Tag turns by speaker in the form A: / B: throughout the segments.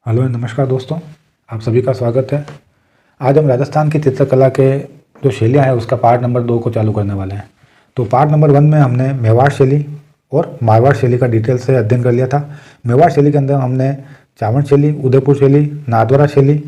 A: Hello नमस्कार दोस्तों, आप सभी का स्वागत है। आज हम राजस्थान की चित्रकला के जो शैलियाँ हैं उसका पार्ट नंबर 2 को चालू करने वाले हैं। तो पार्ट नंबर 1 में हमने मेवाड़ शैली और मारवाड़ शैली का डिटेल से अध्ययन कर लिया था। मेवाड़ शैली के अंदर हमने चावड़ शैली, उदयपुर शैली, नाथद्वारा शैली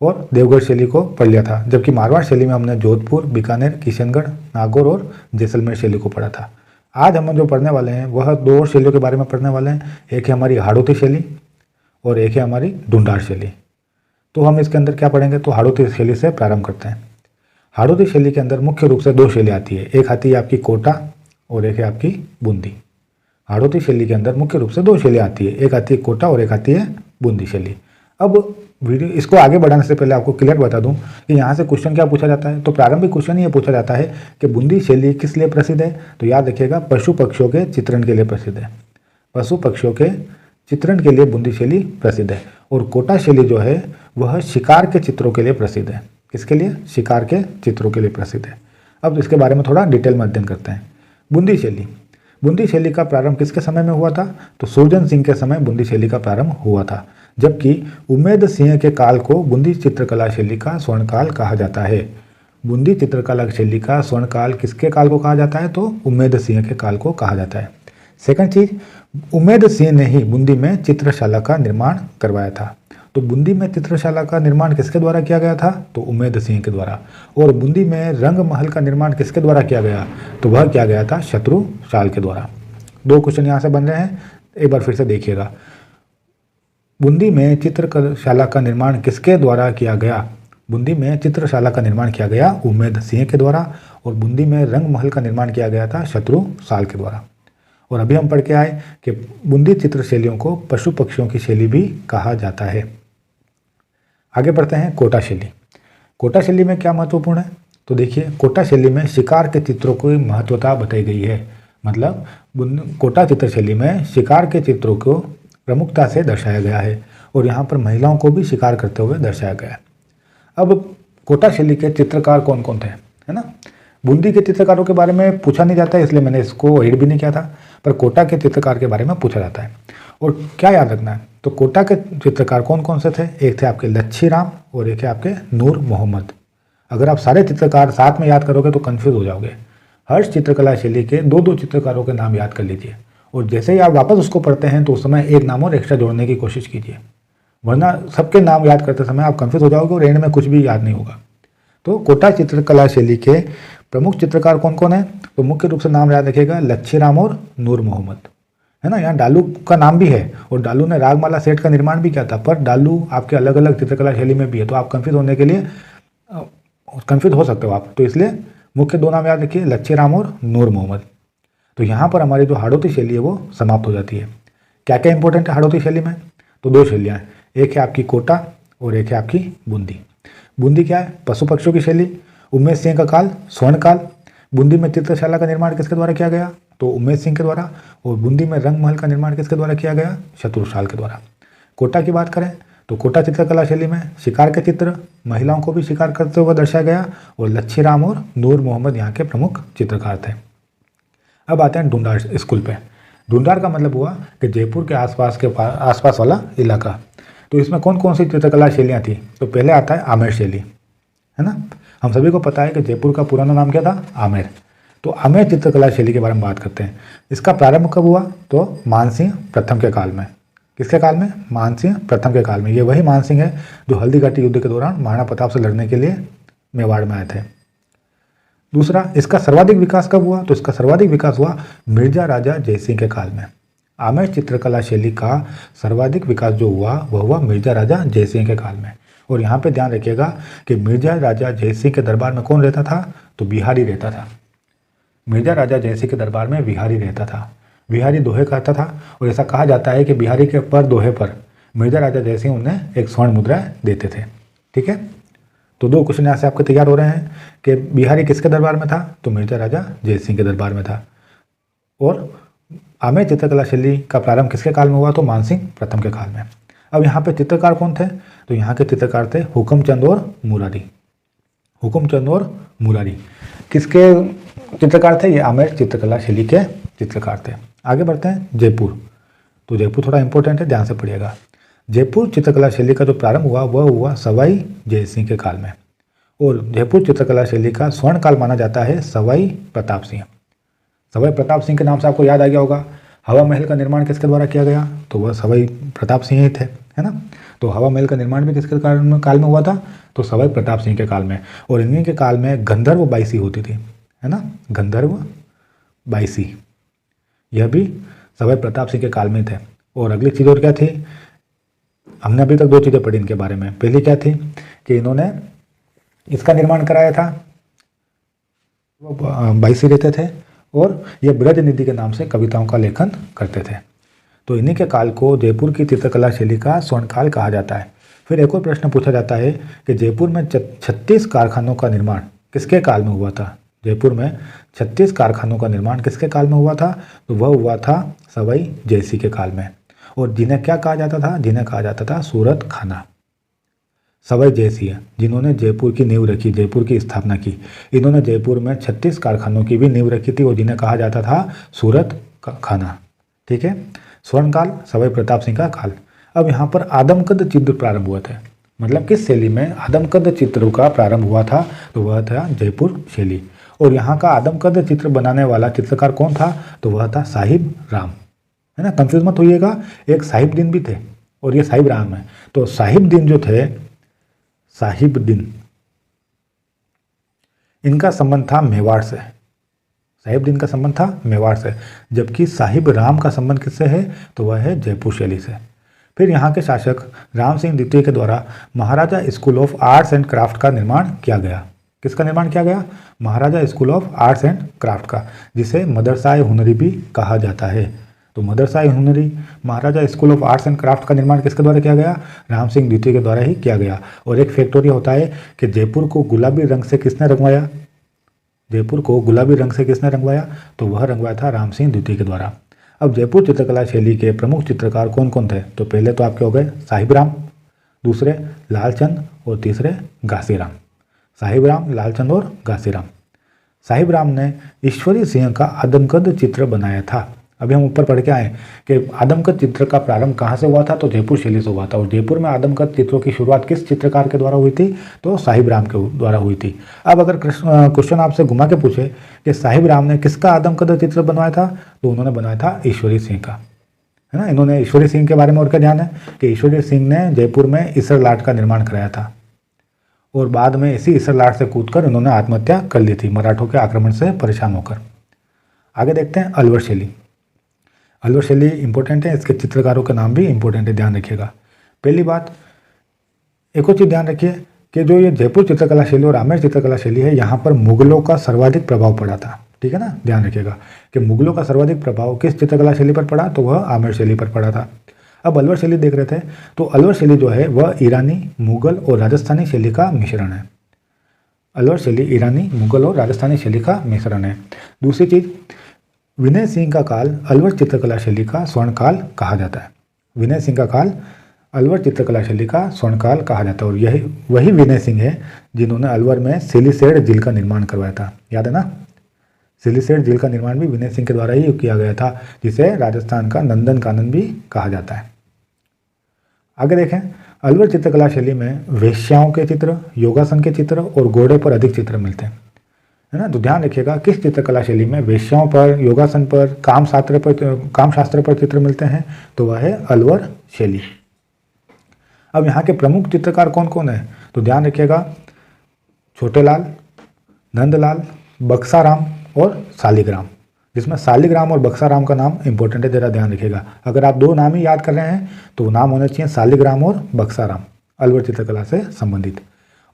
A: और देवगढ़ शैली को पढ़ लिया था, जबकि मारवाड़ शैली में हमने जोधपुर, बीकानेर, किशनगढ़, नागौर और जैसलमेर शैली को पढ़ा था। आज हम जो पढ़ने वाले हैं वह दो और शैलियों के बारे में पढ़ने वाले हैं। एक है हमारी हाड़ौती शैली और एक है हमारी ढूंढार शैली। तो हम इसके अंदर क्या पढ़ेंगे, तो हाड़ौती शैली से प्रारंभ करते हैं। हाड़ौती शैली के अंदर मुख्य रूप से दो शैली आती है, एक आती है आपकी कोटा और एक है आपकी बूंदी। हाड़ौती शैली के अंदर मुख्य रूप से दो शैली आती है, एक आती है कोटा और एक आती है बूंदी शैली। अब वीडियो इसको आगे बढ़ाने से पहले आपको क्लियर बता दूं कि यहाँ से क्वेश्चन क्या पूछा जाता है। तो प्रारंभिक क्वेश्चन ये पूछा जाता है कि बूंदी शैली किस लिए प्रसिद्ध है। तो याद रखिएगा, पशु पक्षियों के चित्रण के लिए प्रसिद्ध है। पशु पक्षियों के चित्रण के लिए बूंदी शैली प्रसिद्ध है। और कोटा शैली जो है वह शिकार के चित्रों के लिए प्रसिद्ध है। किसके लिए? शिकार के चित्रों के लिए प्रसिद्ध है। अब इसके बारे में थोड़ा डिटेल में अध्ययन करते हैं। बूंदी शैली, बूंदी शैली का प्रारंभ किसके समय में हुआ था? तो सुरजन सिंह के समय बूंदी शैली का प्रारंभ हुआ था, जबकि उम्मेद सिंह के काल को बूंदी चित्रकला शैली का स्वर्णकाल कहा जाता है। बूंदी चित्रकला शैली का स्वर्णकाल किसके काल को कहा जाता है? तो उम्मेद सिंह के काल को कहा जाता है। सेकंड चीज, उम्मेद सिंह ने ही बूंदी में चित्रशाला का निर्माण करवाया था। तो बूंदी में चित्रशाला का निर्माण किसके द्वारा किया गया था? तो उम्मेद सिंह के द्वारा। और बूंदी में रंग महल का निर्माण किसके द्वारा किया गया? तो वह किया गया था शत्रुशाल के द्वारा। दो क्वेश्चन यहाँ से बन रहे हैं, एक बार फिर से देखिएगा। बूंदी में चित्रशाला का निर्माण किसके द्वारा किया गया? बूंदी में चित्रशाला का निर्माण किया गया उम्मेद सिंह के द्वारा। और बूंदी में रंग महल का निर्माण किया गया था शत्रुशाल के द्वारा। और अभी हम पढ़ के आए कि बूंदी चित्र शैलियों को पशु पक्षियों की शैली भी कहा जाता है। आगे बढ़ते हैं कोटा शैली। कोटा शैली में क्या महत्वपूर्ण है? तो देखिए, कोटा शैली में शिकार के चित्रों की महत्वता बताई गई है। मतलब कोटा चित्र शैली में शिकार के चित्रों को प्रमुखता से दर्शाया गया है और यहाँ पर महिलाओं को भी शिकार करते हुए दर्शाया गया है। अब कोटा शैली के चित्रकार कौन कौन थे, है ना? बूंदी के चित्रकारों के बारे में पूछा नहीं जाता है, इसलिए मैंने इसको एड भी नहीं किया था, पर कोटा के चित्रकार के बारे में पूछा जाता है। और क्या याद रखना है, तो कोटा के चित्रकार कौन कौन से थे? एक थे आपके लच्छी राम और एक है आपके नूर मोहम्मद। अगर आप सारे चित्रकार साथ में याद करोगे तो कन्फ्यूज हो जाओगे। हर चित्रकला शैली के दो दो चित्रकारों के नाम याद कर लीजिए, और जैसे ही आप वापस उसको पढ़ते हैं तो उस समय एक नाम और एक्स्ट्रा जोड़ने की कोशिश कीजिए, वरना सबके नाम याद करते समय आप कन्फ्यूज हो जाओगे और एंड में कुछ भी याद नहीं होगा। तो कोटा चित्रकला शैली के प्रमुख चित्रकार कौन कौन है? तो मुख्य रूप से नाम याद रखिएगा, लच्छी राम और नूर मोहम्मद, है ना। यहाँ डालू का नाम भी है और डालू ने रागमाला सेट का निर्माण भी किया था, पर डालू आपके अलग अलग चित्रकला शैली में भी है, तो आप कंफ्यूज होने के लिए कंफ्यूज हो सकते हो आप। तो इसलिए मुख्य दो नाम याद रखिए, लच्छी राम और नूर मोहम्मद। तो यहाँ पर हमारी जो हाड़ौती शैली है वो समाप्त हो जाती है। क्या क्या इंपॉर्टेंट है हाड़ौती शैली में? तो दो शैलियाँ हैं, एक है आपकी कोटा और एक है आपकी बूंदी। बूंदी क्या है? पशु पक्षियों की शैली। उम्मेद सिंह का काल स्वर्णकाल। बूंदी में चित्रशाला का निर्माण किसके द्वारा किया गया? तो उम्मेद सिंह के द्वारा। और बूंदी में रंग महल का निर्माण किसके द्वारा किया गया? शत्रुशाल के द्वारा। कोटा की बात करें तो कोटा चित्रकला शैली में शिकार के चित्र, महिलाओं को भी शिकार करते हुए दर्शाया गया, और लच्छी राम और नूर मोहम्मद यहाँ के प्रमुख चित्रकार थे। अब आते हैं ढूंढार स्कूल पे। ढूंढार का मतलब हुआ कि जयपुर के आसपास वाला इलाका। तो इसमें कौन कौन सी चित्रकला शैलियाँ थी? तो पहले आता है आमेर शैली, है ना। हम सभी को पता है कि जयपुर का पुराना नाम क्या था? आमेर। तो आमेर चित्रकला शैली के बारे में बात करते हैं। इसका प्रारंभ कब हुआ? तो मानसिंह प्रथम के काल में। किसके काल में? मानसिंह प्रथम के काल में। ये वही मानसिंह है जो हल्दी घाटी युद्ध के दौरान महाराणा प्रताप से लड़ने के लिए मेवाड़ में आए थे। दूसरा, इसका सर्वाधिक विकास कब हुआ? तो इसका सर्वाधिक विकास हुआ मिर्जा राजा जयसिंह के काल में। आमेर चित्रकला शैली का सर्वाधिक विकास जो हुआ वह हुआ मिर्जा राजा जयसिंह के काल में। और यहाँ पे ध्यान रखिएगा कि मिर्जा राजा जयसिंह के दरबार में कौन रहता था? तो बिहारी रहता था। मिर्जा राजा जयसिंह के दरबार में बिहारी रहता था। बिहारी दोहे करता था, और ऐसा कहा जाता है कि बिहारी के पर दोहे पर मिर्जा राजा जयसिंह उन्हें एक स्वर्ण मुद्रा देते थे। ठीक है, तो दो क्वेश्चन यहाँ से आपके तैयार हो रहे हैं कि बिहारी किसके दरबार में था? तो मिर्जा राजा जयसिंह के दरबार में था। और आमेर चित्रकला शैली का प्रारंभ किसके काल में हुआ? तो मानसिंह प्रथम के काल में। अब यहाँ पे चित्रकार कौन थे? तो यहाँ के चित्रकार थे हुकुमचंद और मुरारी। हुकुमचंद और मुरारी किसके चित्रकार थे? ये आमेर चित्रकला शैली के चित्रकार थे। आगे बढ़ते हैं जयपुर। तो जयपुर थोड़ा इंपॉर्टेंट है, ध्यान से पढ़िएगा। जयपुर चित्रकला शैली का जो प्रारंभ हुआ वह हुआ सवाई जयसिंह के काल में, और जयपुर चित्रकला शैली का स्वर्ण काल माना जाता है सवाई प्रताप सिंह। सवाई प्रताप सिंह के नाम से आपको याद आ गया होगा, हवा महल का निर्माण किसके द्वारा किया गया, तो वह सवाई प्रताप सिंह ही थे, है ना। तो हवा महल का निर्माण भी किसके काल में हुआ था, तो सवाई प्रताप सिंह के काल में। और इन्हीं के काल में गंधर्व बाईसी होती थी, है ना, गंधर्व बाईसी, यह भी सवाई प्रताप सिंह के काल में थे। और अगली चीज़ और क्या थी, हमने अभी तक दो चीज़ें पढ़ी इनके बारे में। पहली क्या थी कि इन्होंने इसका निर्माण कराया था, वो बाईसी रहते थे और ये ब्रज निधि के नाम से कविताओं का लेखन करते थे। तो इन्हीं के काल को जयपुर की चित्रकला शैली का स्वर्णकाल कहा जाता है। फिर एक और प्रश्न पूछा जाता है कि जयपुर में 36 कारखानों का निर्माण किसके काल में हुआ था। जयपुर में 36 कारखानों का निर्माण किसके काल में हुआ था, तो वह हुआ था सवाई जयसिंह के काल में। और जिन्हें क्या कहा जाता था, जिन्हें कहा जाता था सूरत खाना। सवाई जयसिंह जिन्होंने जयपुर की नींव रखी, जयपुर की स्थापना की, इन्होंने जयपुर में 36 कारखानों की भी नींव रखी थी और जिन्हें कहा जाता था सूरत खाना। ठीक है, स्वर्णकाल सवाई प्रताप सिंह का काल। अब यहाँ पर आदमकद चित्र प्रारंभ हुआ था, मतलब किस शैली में आदमकद चित्र का प्रारंभ हुआ था, तो वह था जयपुर शैली। और यहाँ का आदमकद चित्र बनाने वाला चित्रकार कौन था, तो वह था साहिब राम, है ना। कंफ्यूज मत होइएगा, एक साहिब दिन भी थे और ये साहिब राम है। तो साहिब दिन जो थे, साहिब दिन, इनका संबंध था मेवाड़ से, साहिब दिन का संबंध था मेवाड़ से, जबकि साहिब राम का संबंध किससे है, तो वह है जयपुर शैली से। फिर यहाँ के शासक राम सिंह द्वितीय के द्वारा Maharaja school of arts and craft का निर्माण किया गया। किसका निर्माण किया गया, Maharaja school of arts and craft का, जिसे मदरसा हुनरी भी कहा जाता है। तो Madarsa Hunari, Maharaja school of arts and craft का निर्माण किसके द्वारा किया गया, राम सिंह द्वितीय के द्वारा ही किया गया। और एक फैक्टोरिया होता है कि जयपुर को गुलाबी रंग से किसने रंगवाया, जयपुर को गुलाबी रंग से किसने रंगवाया, तो वह रंगवाया था राम सिंह द्वितीय के द्वारा। अब जयपुर चित्रकला शैली के प्रमुख चित्रकार कौन कौन थे, तो पहले तो आपके हो गए साहिब राम, दूसरे लालचंद और तीसरे घासीराम। साहिब राम, लालचंद और घासीराम। साहिब राम ने ईश्वरी सिंह का आदमकद चित्र बनाया था। अभी हम ऊपर पढ़ के आए कि आदमकद चित्र का प्रारंभ कहाँ से हुआ था, तो जयपुर शैली से हुआ था। और जयपुर में आदमकद चित्रों की शुरुआत किस चित्रकार के द्वारा हुई थी, तो साहिब राम के द्वारा हुई थी। अब अगर क्वेश्चन आपसे घुमा के पूछे कि साहिब राम ने किसका आदमकद चित्र बनवाया था, तो उन्होंने बनाया था ईश्वरी सिंह का, है ना। इन्होंने ईश्वरी सिंह के बारे में और क्या ध्यान है कि ईश्वरी सिंह ने जयपुर में इसरलाट का निर्माण कराया था और बाद में इसी इसरलाट से कूदकर इन्होंने आत्महत्या कर ली थी मराठों के आक्रमण से परेशान होकर। आगे देखते हैं अलवर शैली। अलवर शैली इंपॉर्टेंट है, इसके चित्रकारों के नाम भी इंपॉर्टेंट है, ध्यान रखिएगा। पहली बात, एक और चीज़ ध्यान रखिए कि जो ये जयपुर चित्रकला शैली और आमेर चित्रकला शैली है, यहाँ पर मुगलों का सर्वाधिक प्रभाव पड़ा था। ठीक है ना, ध्यान रखिएगा कि मुगलों का सर्वाधिक प्रभाव किस चित्रकला शैली पर पड़ा, तो वह आमेर शैली पर पड़ा था। अब अलवर शैली देख रहे थे, तो अलवर शैली जो है वह ईरानी, मुगल और राजस्थानी शैली का मिश्रण है। अलवर शैली ईरानी, मुगल और राजस्थानी शैली का मिश्रण है। दूसरी चीज़, विनय सिंह का काल अलवर चित्रकला शैली का स्वर्णकाल कहा जाता है। विनय सिंह का काल अलवर चित्रकला शैली का स्वर्णकाल कहा जाता है। और यही वही विनय सिंह है जिन्होंने अलवर में सिलीसेड झील का निर्माण करवाया था, याद है ना। सिलीसेड झील का निर्माण भी विनय सिंह के द्वारा ही किया गया था, जिसे राजस्थान का नंदन कानन भी कहा जाता है। आगे देखें, अलवर चित्रकला शैली में वेश्याओं के चित्र, योगासन के चित्र और घोड़े पर अधिक चित्र मिलते हैं, है ना। तो ध्यान रखिएगा किस चित्रकला शैली में वेश्याओं पर, योगासन पर, काम शास्त्र पर चित्र मिलते हैं, तो वह है अलवर शैली। अब यहाँ के प्रमुख चित्रकार कौन कौन है, तो ध्यान रखिएगा छोटेलाल, नंदलाल, बक्साराम और शालिग्राम, जिसमें शालिग्राम और बक्साराम का नाम इंपॉर्टेंट है, जरा ध्यान रखिएगा। अगर आप दो नाम ही याद कर रहे हैं तो नाम होने चाहिए शालिग्राम और बक्साराम, अलवर चित्रकला से संबंधित।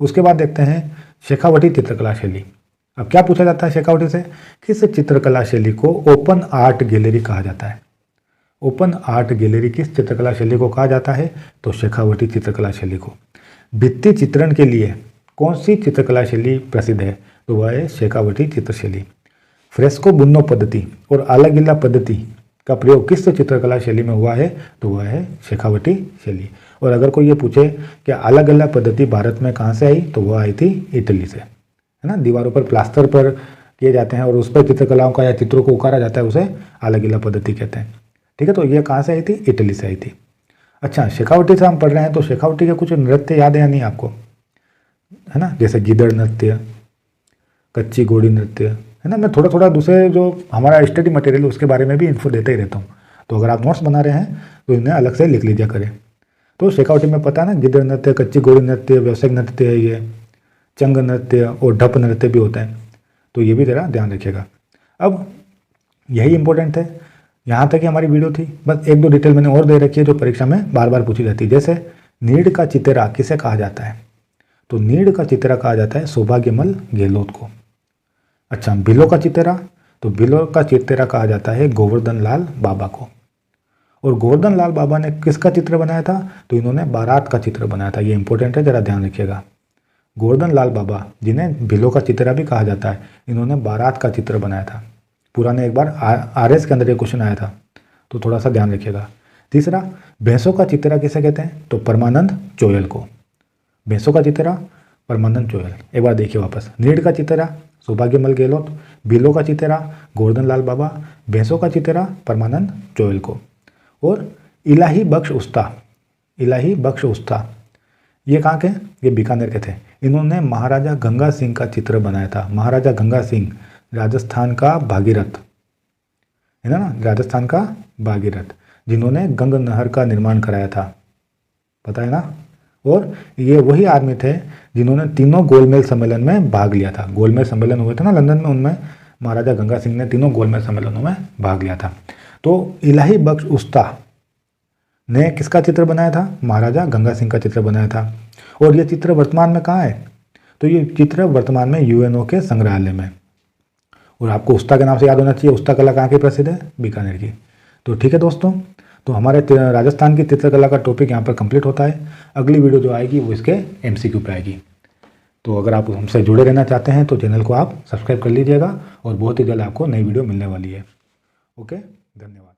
A: उसके बाद देखते हैं शेखावटी चित्रकला शैली। अब क्या पूछा जाता है शेखावटी से, किस चित्रकला शैली को ओपन आर्ट गैलरी कहा जाता है। ओपन आर्ट गैलरी किस चित्रकला शैली को कहा जाता है, तो शेखावटी चित्रकला शैली को। भित्ति चित्रण के लिए कौन सी चित्रकला शैली प्रसिद्ध है, तो वह है शेखावटी चित्रशैली। फ्रेस्को बुननो पद्धति और आलागिल्ला पद्धति का प्रयोग किस चित्रकला शैली में हुआ है, तो वह है शेखावटी शैली। और अगर कोई ये पूछे कि आलागिल्ला पद्धति भारत में कहाँ से आई, तो वह आई थी इटली से, है ना। दीवारों पर प्लास्टर पर किए जाते हैं और उस पर चित्रकलाओं का या चित्रों को उकारा जाता है, उसे आलागिल्ला पद्धति कहते हैं। ठीक है, तो ये कहाँ से आई थी, इटली से आई थी। अच्छा, शेखावटी से हम पढ़ रहे हैं तो शेखावटी के कुछ नृत्य याद है या नहीं आपको, है ना, जैसे गिदड़ नृत्य, कच्ची घोड़ी नृत्य, है ना। मैं थोड़ा थोड़ा दूसरे जो हमारा स्टडी मटेरियल उसके बारे में भी इन्फो देते ही रहता हूँ, तो अगर आप नोट्स बना रहे हैं तो इन्हें अलग से लिख लीजिए करें। तो शेखावटी में पता है ना, गिदड़ नृत्य, कच्ची घोड़ी नृत्य, व्यवसायिक नृत्य है ये, चंग नृत्य और ढप नृत्य भी होता है, तो ये भी ज़रा ध्यान रखिएगा। अब यही इंपॉर्टेंट है, यहाँ तक ही हमारी वीडियो थी। बस एक दो डिटेल मैंने और दे रखी है जो परीक्षा में बार बार पूछी जाती है। जैसे नीड़ का चितेरा किसे कहा जाता है, तो नीड़ का चितेरा कहा जाता है सौभाग्यमल गहलोत को। अच्छा, बिलो का चितेरा, तो बिलो का चितेरा कहा जाता है गोवर्धन लाल बाबा को। और गोवर्धन लाल बाबा ने किसका चित्र बनाया था, तो इन्होंने बारात का चित्र बनाया था। ये इंपॉर्टेंट है, ज़रा ध्यान रखिएगा। गोवर्धन लाल बाबा, जिन्हें बिलो का चितेरा भी कहा जाता है, इन्होंने बारात का चित्र बनाया था। पुराने एक बार RS के अंदर ये क्वेश्चन आया था, तो थोड़ा सा ध्यान रखिएगा। तीसरा, भैंसों का चितेरा किसे कहते हैं, तो परमानंद चोयल को। भैंसों का चितेरा परमानंद चोयल। एक बार देखिए वापस, नीड़ का चितेरा सौभाग्यमल गहलोत, बिलो का चितेरा गोवर्धन लाल बाबा, भैंसों का चितेरा परमानंद चोयल को। और इलाही बख्श उस्ता, इलाही बख्श उस्ता ये कहाँ के, ये बीकानेर के थे। इन्होंने महाराजा गंगा सिंह का चित्र बनाया था। महाराजा गंगा सिंह राजस्थान का भागीरथ, है ना, राजस्थान का भागीरथ, जिन्होंने गंगा नहर का निर्माण कराया था, पता है ना। और ये वही आदमी थे जिन्होंने तीनों गोलमेज सम्मेलन में भाग लिया था। गोलमेज सम्मेलन हुए थे ना लंदन में, उनमें महाराजा गंगा सिंह ने तीनों गोलमेज सम्मेलनों में भाग लिया था। तो इलाही बख्श उस्ता ने किसका चित्र बनाया था, महाराजा गंगा सिंह का चित्र बनाया था। और ये चित्र वर्तमान में कहाँ है, तो ये चित्र वर्तमान में UNO के संग्रहालय में। और आपको उस्ता के नाम से याद होना चाहिए, उस्ता कला कहाँ की प्रसिद्ध है, बीकानेर की। तो ठीक है दोस्तों, तो हमारे राजस्थान की चित्रकला का टॉपिक यहाँ पर कंप्लीट होता है। अगली वीडियो जो आएगी वो इसके MCQ पे आएगी। तो अगर आप हमसे जुड़े रहना चाहते हैं तो चैनल को आप सब्सक्राइब कर लीजिएगा, और बहुत ही जल्द आपको नई वीडियो मिलने वाली है। ओके, धन्यवाद।